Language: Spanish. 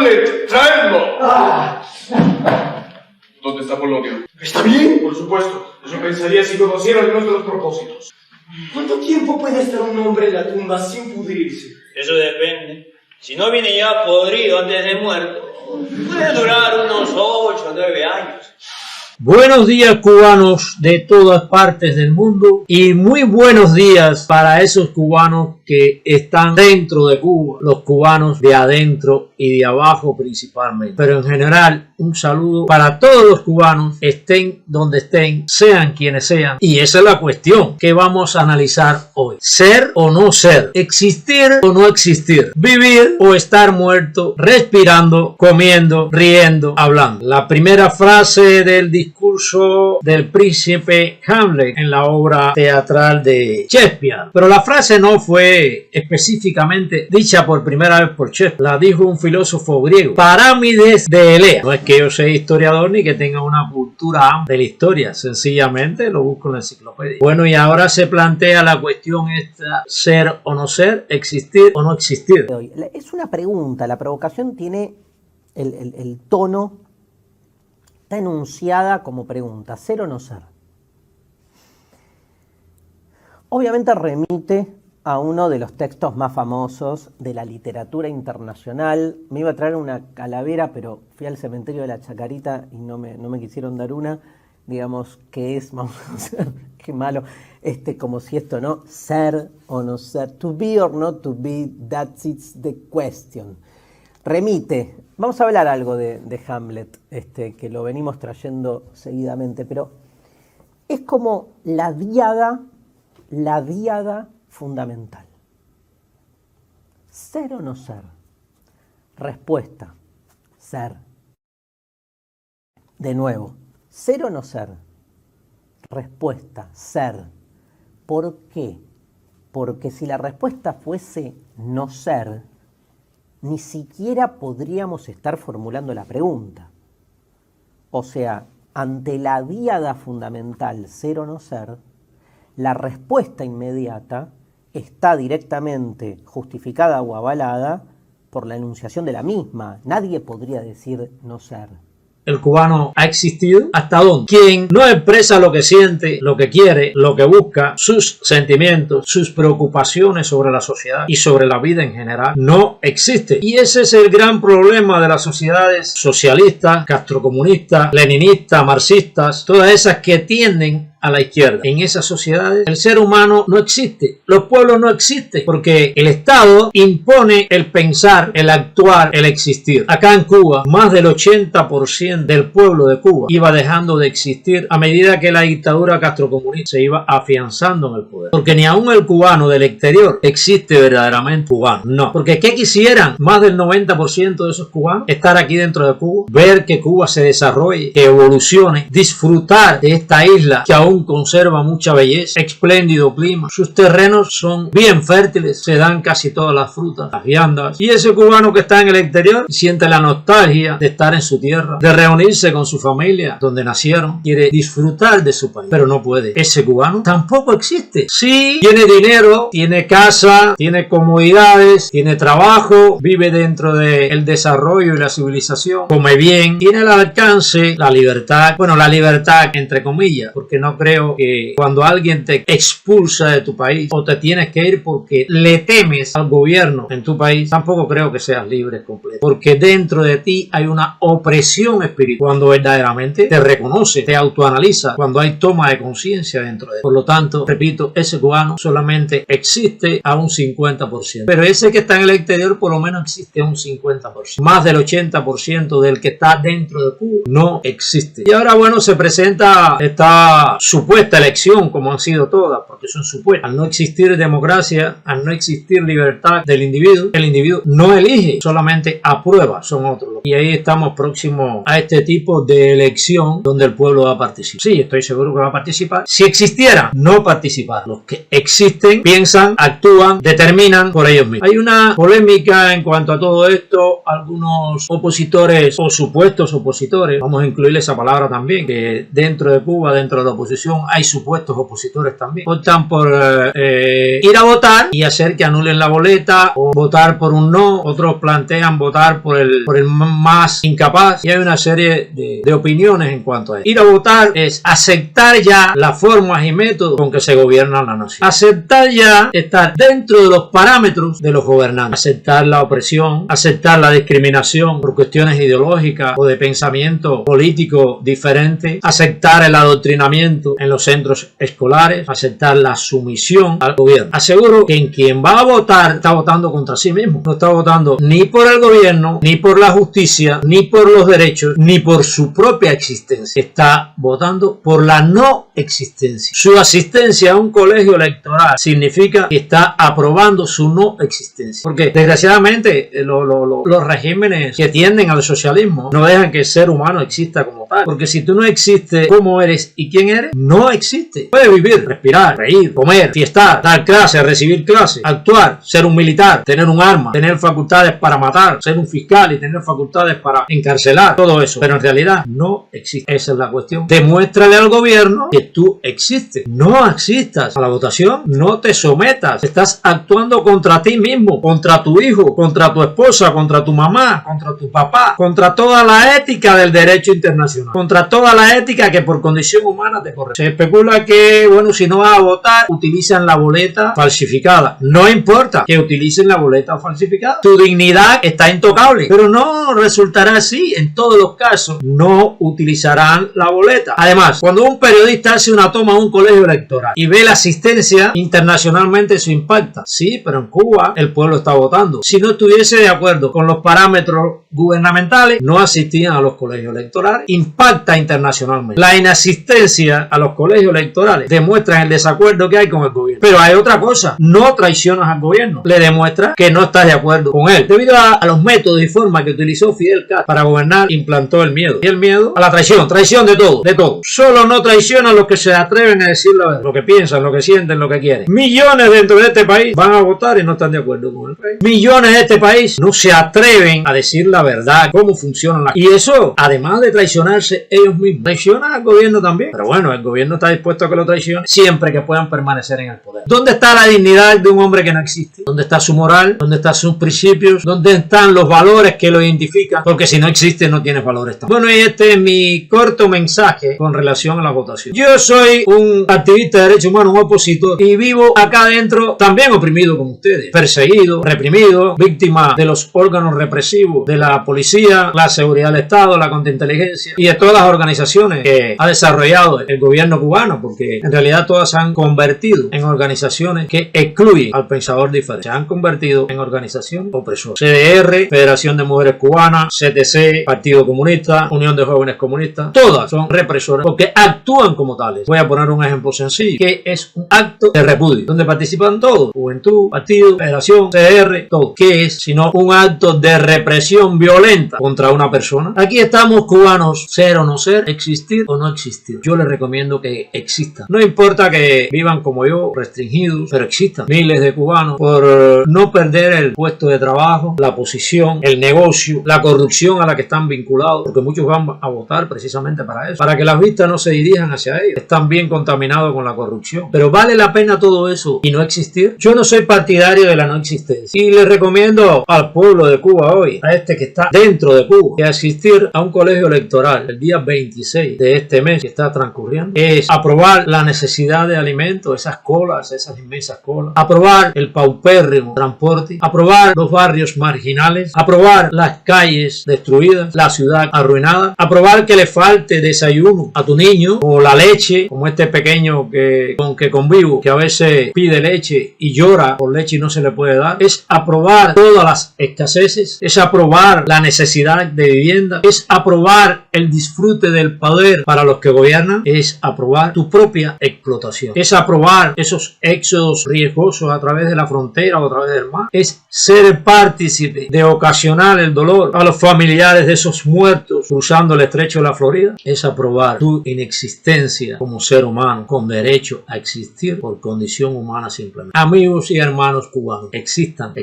Hamlet, traedlo. ¿Dónde está Polonio? ¿Está bien? Por supuesto. Eso pensaría si conociera algunos de los propósitos. ¿Cuánto tiempo puede estar un hombre en la tumba sin pudrirse? Eso depende. Si no viene ya podrido antes de muerto, puede durar unos 8 o 9 años. Buenos días, cubanos de todas partes del mundo, y muy buenos días para esos cubanos que están dentro de Cuba, los cubanos de adentro y de abajo principalmente. Pero en general, un saludo para todos los cubanos, estén donde estén, sean quienes sean. Y esa es la cuestión que vamos a analizar hoy. Ser o no ser, existir o no existir, vivir o estar muerto, respirando, comiendo, riendo, hablando. La primera frase del discurso del príncipe Hamlet en la obra teatral de Shakespeare. Pero la frase no fue específicamente dicha por primera vez por Shakespeare. La dijo un filósofo griego, Parámides de Elea. No es que yo sea historiador ni que tenga una cultura amplia de la historia, sencillamente lo busco en la enciclopedia. Bueno, y ahora se plantea la cuestión esta: ser o no ser, existir o no existir. Es una pregunta, la provocación tiene el tono, está enunciada como pregunta: ¿ser o no ser? Obviamente remite a uno de los textos más famosos de la literatura internacional. Me iba a traer una calavera, pero fui al cementerio de la Chacarita y no me quisieron dar una. Digamos, que es, vamos a hacer, qué malo, como si esto, ¿no? Ser o no ser, to be or not to be, that's it's the question. Remite, vamos a hablar algo de Hamlet, que lo venimos trayendo seguidamente, pero es como la diada fundamental. ¿Ser o no ser? Respuesta: ser. De nuevo, ¿ser o no ser? Respuesta: ser. ¿Por qué? Porque si la respuesta fuese no ser, ni siquiera podríamos estar formulando la pregunta. O sea, ante la diada fundamental, ser o no ser, la respuesta inmediata está directamente justificada o avalada por la enunciación de la misma. Nadie podría decir no ser. ¿El cubano ha existido? ¿Hasta dónde? Quien no expresa lo que siente, lo que quiere, lo que busca, sus sentimientos, sus preocupaciones sobre la sociedad y sobre la vida en general, no existe. Y ese es el gran problema de las sociedades socialistas, castrocomunistas, leninistas, marxistas, todas esas que tienden a la izquierda. En esas sociedades el ser humano no existe, los pueblos no existen, porque el Estado impone el pensar, el actuar, el existir. Acá en Cuba, más del 80% del pueblo de Cuba iba dejando de existir a medida que la dictadura castrocomunista se iba afianzando en el poder. Porque ni aún el cubano del exterior existe verdaderamente cubano. No, porque ¿qué quisieran más del 90% de esos cubanos? Estar aquí dentro de Cuba, ver que Cuba se desarrolle, que evolucione, disfrutar de esta isla que aún conserva mucha belleza, espléndido clima, sus terrenos son bien fértiles, se dan casi todas las frutas, las viandas, y ese cubano que está en el exterior siente la nostalgia de estar en su tierra, de reunirse con su familia donde nacieron, quiere disfrutar de su país, pero no puede. Ese cubano tampoco existe. Sí, tiene dinero, tiene casa, tiene comodidades, tiene trabajo, vive dentro del desarrollo y la civilización, come bien, tiene al alcance la libertad, bueno, la libertad entre comillas, porque no creo que cuando alguien te expulsa de tu país o te tienes que ir porque le temes al gobierno en tu país, tampoco creo que seas libre completo, porque dentro de ti hay una opresión espiritual cuando verdaderamente te reconoce, te autoanaliza, cuando hay toma de conciencia dentro de él. Por lo tanto, repito, ese cubano solamente existe a un 50%, pero ese que está en el exterior por lo menos existe a un 50%. Más del 80% del que está dentro de Cuba no existe. Y ahora, bueno, se presenta esta supuesta elección, como han sido todas, porque son supuestas. Al no existir democracia, al no existir libertad del individuo, el individuo no elige, solamente aprueba, son otros. Y ahí estamos próximos a este tipo de elección donde el pueblo va a participar. Sí, estoy seguro que va a participar. Si existiera, no participar. Los que existen, piensan, actúan, determinan por ellos mismos. Hay una polémica en cuanto a todo esto. Algunos opositores o supuestos opositores, vamos a incluir esa palabra también, que dentro de Cuba, dentro de la oposición, Constitución hay supuestos opositores también. Optan por ir a votar y hacer que anulen la boleta o votar por un no. Otros plantean votar por el más incapaz, y hay una serie de opiniones en cuanto a eso. Ir a votar es aceptar ya las formas y métodos con que se gobierna la nación. Aceptar ya estar dentro de los parámetros de los gobernantes. Aceptar la opresión, aceptar la discriminación por cuestiones ideológicas o de pensamiento político diferente, aceptar el adoctrinamiento en los centros escolares, aceptar la sumisión al gobierno. Aseguro que quien va a votar está votando contra sí mismo. No está votando ni por el gobierno, ni por la justicia, ni por los derechos, ni por su propia existencia. Está votando por la no existencia. Su asistencia a un colegio electoral significa que está aprobando su no existencia. Porque desgraciadamente los regímenes que tienden al socialismo no dejan que el ser humano exista como tal. Porque si tú no existes, ¿cómo eres y quién eres? No existe. Puedes vivir, respirar, reír, comer, fiestar, dar clases, recibir clases, actuar, ser un militar, tener un arma, tener facultades para matar, ser un fiscal y tener facultades para encarcelar, todo eso. Pero en realidad no existe. Esa es la cuestión. Demuéstrale al gobierno que tú existes. No existas a la votación, no te sometas. Estás actuando contra ti mismo, contra tu hijo, contra tu esposa, contra tu mamá, contra tu papá, contra toda la ética del derecho internacional, contra toda la ética que por condición humana te corresponde. Se especula que, bueno, si no vas a votar, utilizan la boleta falsificada. No importa que utilicen la boleta falsificada. Tu dignidad está intocable, pero no resultará así en todos los casos. No utilizarán la boleta. Además, cuando un periodista hace una toma a un colegio electoral y ve la asistencia, internacionalmente eso impacta. Sí, pero en Cuba el pueblo está votando. Si no estuviese de acuerdo con los parámetros gubernamentales, no asistían a los colegios electorales. Impacta internacionalmente. La inasistencia a los colegios electorales demuestra el desacuerdo que hay con el gobierno. Pero hay otra cosa, no traicionas al gobierno, le demuestra que no estás de acuerdo con él. Debido a los métodos y formas que utilizó Fidel Castro para gobernar, implantó el miedo. Y el miedo a la traición de todo, de todo. Solo no traicionan los que se atreven a decir la verdad, lo que piensan, lo que sienten, lo que quieren. Millones dentro de este país van a votar y no están de acuerdo con el rey. Millones de este país no se atreven a decir la verdad, cómo funcionan las... Y eso, además de traicionarse ellos mismos, traicionan al gobierno también. Pero bueno, el gobierno está dispuesto a que lo traicione siempre que puedan permanecer en el poder. ¿Dónde está la dignidad de un hombre que no existe? ¿Dónde está su moral? ¿Dónde están sus principios? ¿Dónde están los valores que lo identifican? Porque si no existe, no tiene valores tampoco. Bueno, y este es mi corto mensaje con relación a la votación. Yo soy un activista de derechos humanos, un opositor, y vivo acá adentro también oprimido como ustedes, perseguido, reprimido, víctima de los órganos represivos de la policía, la seguridad del Estado, la contrainteligencia y de todas las organizaciones que ha desarrollado el gobierno cubano, porque en realidad todas se han convertido en organizaciones que excluyen al pensador diferente. Se han convertido en organizaciones opresoras. CDR, Federación de Mujeres Cubanas, CTC, Partido Comunista, Unión de Jóvenes Comunistas, todas son represoras porque actúan como tales. Voy a poner un ejemplo sencillo, que es un acto de repudio, donde participan todos, Juventud, Partido, Federación, CDR, todo. ¿Qué es sino un acto de represión violenta contra una persona? Aquí estamos cubanos, ser o no ser, existir o no existir. Yo les recomiendo que existan. No importa que vivan como yo, restringidos, pero existan. Miles de cubanos por no perder el puesto de trabajo, la posición, el negocio, la corrupción a la que están vinculados, porque muchos van a votar precisamente para eso, para que las vistas no se dirijan hacia ellos. Están bien contaminados con la corrupción. Pero ¿vale la pena todo eso y no existir? Yo no soy partidario de la no existencia y les recomiendo al pueblo de Cuba hoy, a este que está dentro de Cuba, que asistir a un colegio electoral el día 26 de este mes que está transcurriendo es aprobar la necesidad de alimentos, esas colas, esas inmensas colas, aprobar el paupérrimo transporte, aprobar los barrios marginales, aprobar las calles destruidas, la ciudad arruinada, aprobar que le falte desayuno a tu niño o la leche, como este pequeño con que convivo, que a veces pide leche y llora por leche y no se le puede dar. Es aprobar todas las escaseces, es aprobar la necesidad de vivienda, es aprobar el disfrute del poder para los que gobiernan, es aprobar tu propia explotación, es aprobar esos éxodos riesgosos a través de la frontera o a través del mar, es ser partícipe de ocasionar el dolor a los familiares de esos muertos cruzando el estrecho de la Florida, es aprobar tu inexistencia como ser humano con derecho a existir por condición humana simplemente. Amigos y hermanos cubanos, existan.